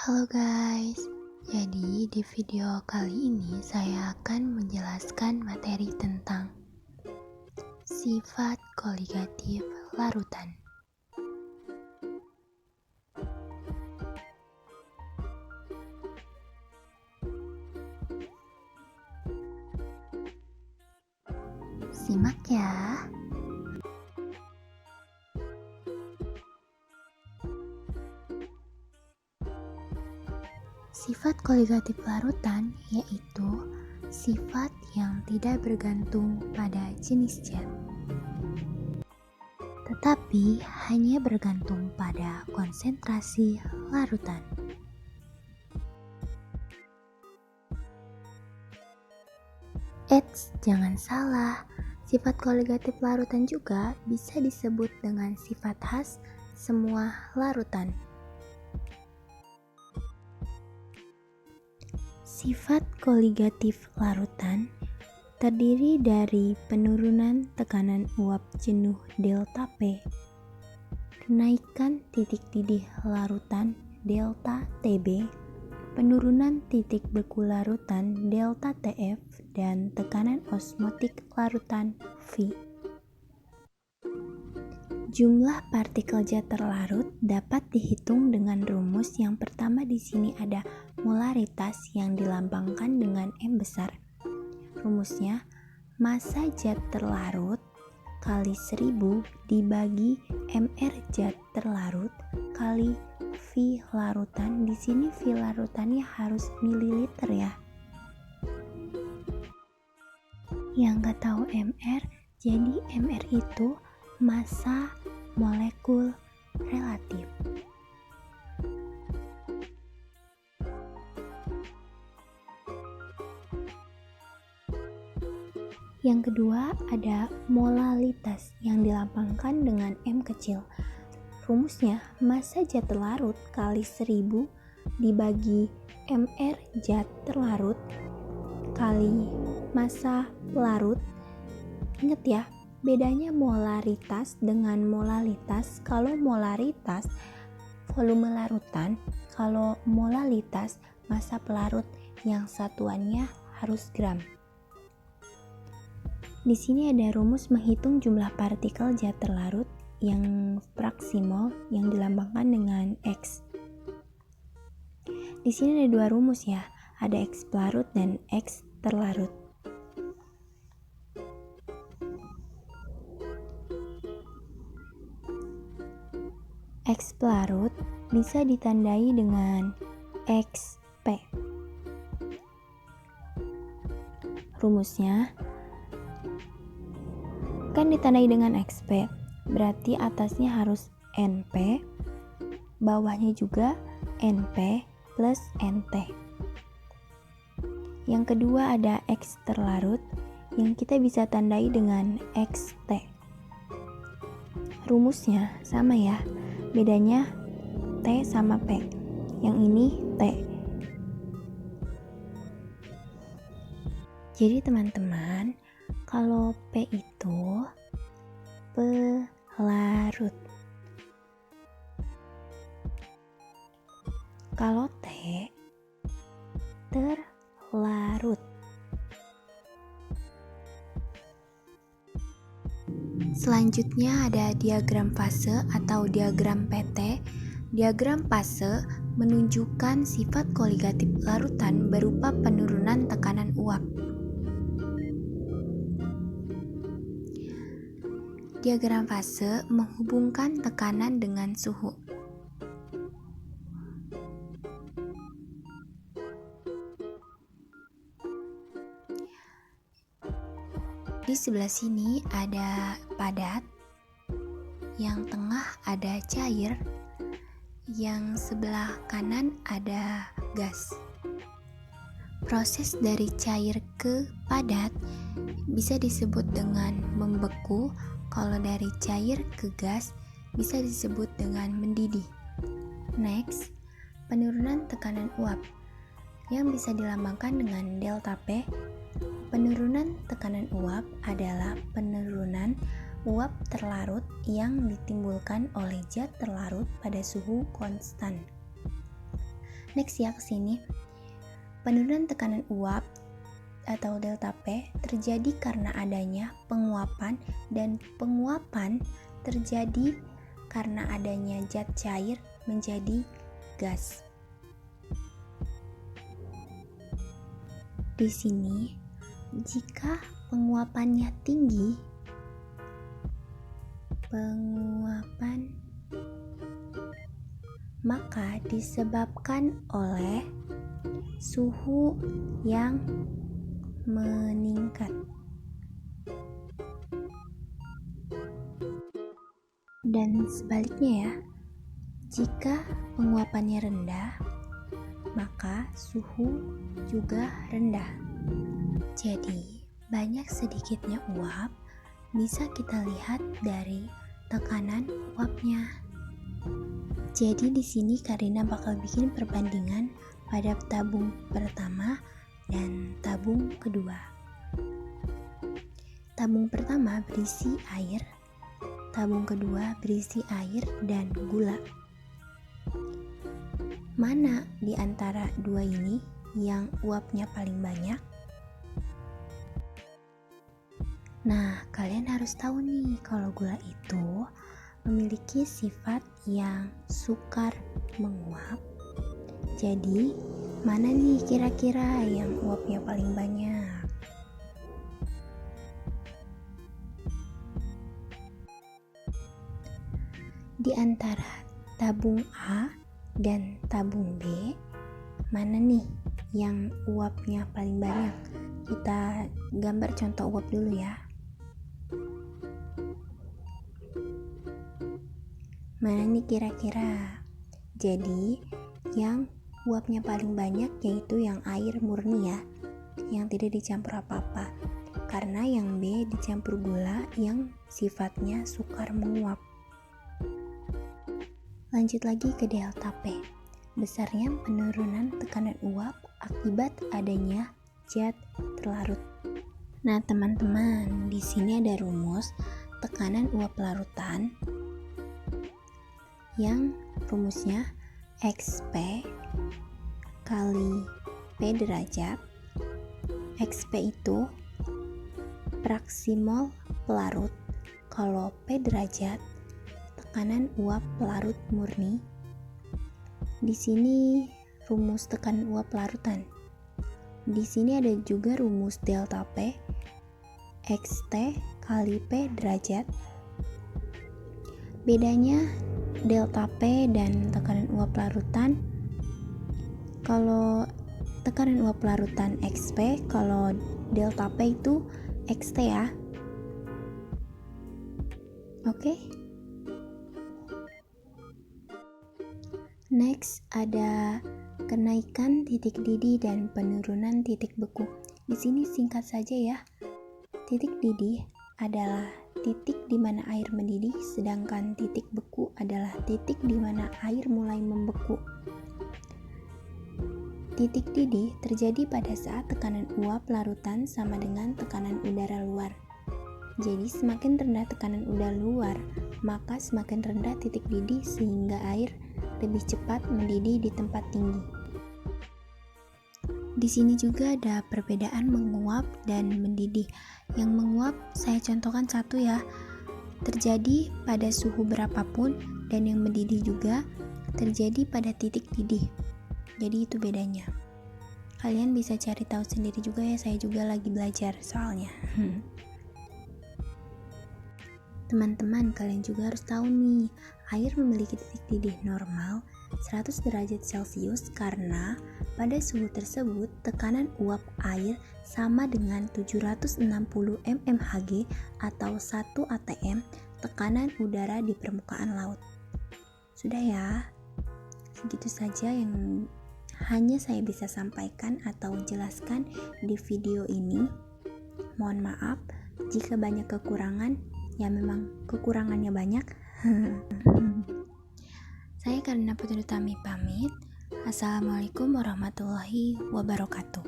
Halo guys, jadi di video kali ini saya akan menjelaskan materi tentang sifat koligatif larutan. Simak ya. Sifat koligatif larutan yaitu sifat yang tidak bergantung pada jenis zat, tetapi hanya bergantung pada konsentrasi larutan. Eits, jangan salah, sifat koligatif larutan juga bisa disebut dengan sifat khas semua larutan. Sifat koligatif larutan terdiri dari penurunan tekanan uap jenuh delta P, kenaikan titik didih larutan delta Tb, penurunan titik beku larutan delta Tf, dan tekanan osmotik larutan V. Jumlah partikel zat terlarut dapat dihitung dengan rumus yang pertama. Di sini ada molaritas yang dilambangkan dengan M besar. Rumusnya massa zat terlarut kali 1000 dibagi mR zat terlarut kali V larutan. Di sini V larutannya harus mililiter ya. Yang nggak tahu mR, jadi mR itu massa molekul relatif. Yang kedua ada molalitas yang dilambangkan dengan M kecil. Rumusnya massa zat terlarut kali 1000 dibagi mR zat terlarut kali massa larut. Ingat ya, bedanya molaritas dengan molalitas. Kalau molaritas volume larutan, kalau molalitas massa pelarut yang satuannya harus gram. Di sini ada rumus menghitung jumlah partikel zat terlarut yang fraksi mol yang dilambangkan dengan X. Di sini ada dua rumus ya, ada X pelarut dan X terlarut. X pelarut bisa ditandai dengan XP. Rumusnya kan ditandai dengan XP, berarti atasnya harus NP, bawahnya juga NP plus NT. Yang kedua ada X terlarut yang kita bisa tandai dengan XT. Rumusnya sama ya, bedanya T sama P. Yang ini T. Jadi teman-teman, kalau P itu pelarut. Kalau T terlarut. Selanjutnya ada diagram fase atau diagram PT. Diagram fase menunjukkan sifat koligatif larutan berupa penurunan tekanan uap. Diagram fase menghubungkan tekanan dengan suhu. Di sebelah sini ada padat, yang tengah ada cair, yang sebelah kanan ada gas. Proses dari cair ke padat bisa disebut dengan membeku, kalau dari cair ke gas bisa disebut dengan mendidih. Next, penurunan tekanan uap yang bisa dilambangkan dengan delta P. Penurunan tekanan uap adalah penurunan uap terlarut yang ditimbulkan oleh zat terlarut pada suhu konstan. Next ya ke sini. Penurunan tekanan uap atau delta P terjadi karena adanya penguapan, dan penguapan terjadi karena adanya zat cair menjadi gas. Di sini, jika penguapannya tinggi, maka disebabkan oleh suhu yang meningkat. Dan sebaliknya ya, jika penguapannya rendah, maka suhu juga rendah. Jadi, banyak sedikitnya uap bisa kita lihat dari tekanan uapnya. Jadi di sini Karina bakal bikin perbandingan pada tabung pertama dan tabung kedua. Tabung pertama berisi air, tabung kedua berisi air dan gula. Mana di antara dua ini yang uapnya paling banyak? Nah, kalian harus tahu nih kalau gula itu memiliki sifat yang sukar menguap. Jadi, mana nih kira-kira yang uapnya paling banyak? Di antara tabung A dan tabung B, mana nih yang uapnya paling banyak? Kita gambar contoh uap dulu ya. Mana nih kira-kira? Jadi, yang uapnya paling banyak yaitu yang air murni ya, yang tidak dicampur apa-apa. Karena yang B dicampur gula yang sifatnya sukar menguap. Lanjut lagi ke delta P. Besarnya penurunan tekanan uap akibat adanya zat terlarut. Nah, teman-teman, di sini ada rumus tekanan uap larutan yang rumusnya XP kali P derajat. XP itu fraksi mol pelarut, kalau P derajat tekanan uap pelarut murni. Di sini rumus tekanan uap larutan. Di sini ada juga rumus delta P XT kali P derajat. Bedanya delta P dan tekanan uap larutan, kalau tekanan uap larutan XP, kalau delta P itu XT ya. Oke. Next ada kenaikan titik didih dan penurunan titik beku. Di sini singkat saja ya. Titik didih adalah titik di mana air mendidih, sedangkan titik beku adalah titik di mana air mulai membeku. Titik didih terjadi pada saat tekanan uap larutan sama dengan tekanan udara luar. Jadi semakin rendah tekanan udara luar, maka semakin rendah titik didih sehingga air lebih cepat mendidih di tempat tinggi. Di sini juga ada perbedaan menguap dan mendidih. Yang menguap saya contohkan satu ya, terjadi pada suhu berapapun, dan yang mendidih juga terjadi pada titik didih. Jadi itu bedanya. Kalian bisa cari tahu sendiri juga ya, saya juga lagi belajar soalnya. Teman-teman, kalian juga harus tahu nih, air memiliki titik didih normal 100 derajat Celcius karena pada suhu tersebut tekanan uap air sama dengan 760 mmHg atau 1 atm tekanan udara di permukaan laut. Sudah ya, segitu saja yang hanya saya bisa sampaikan atau jelaskan di video ini. Mohon maaf jika banyak kekurangan, ya memang kekurangannya banyak. Saya Karina Putri Utami pamit. Assalamualaikum warahmatullahi wabarakatuh.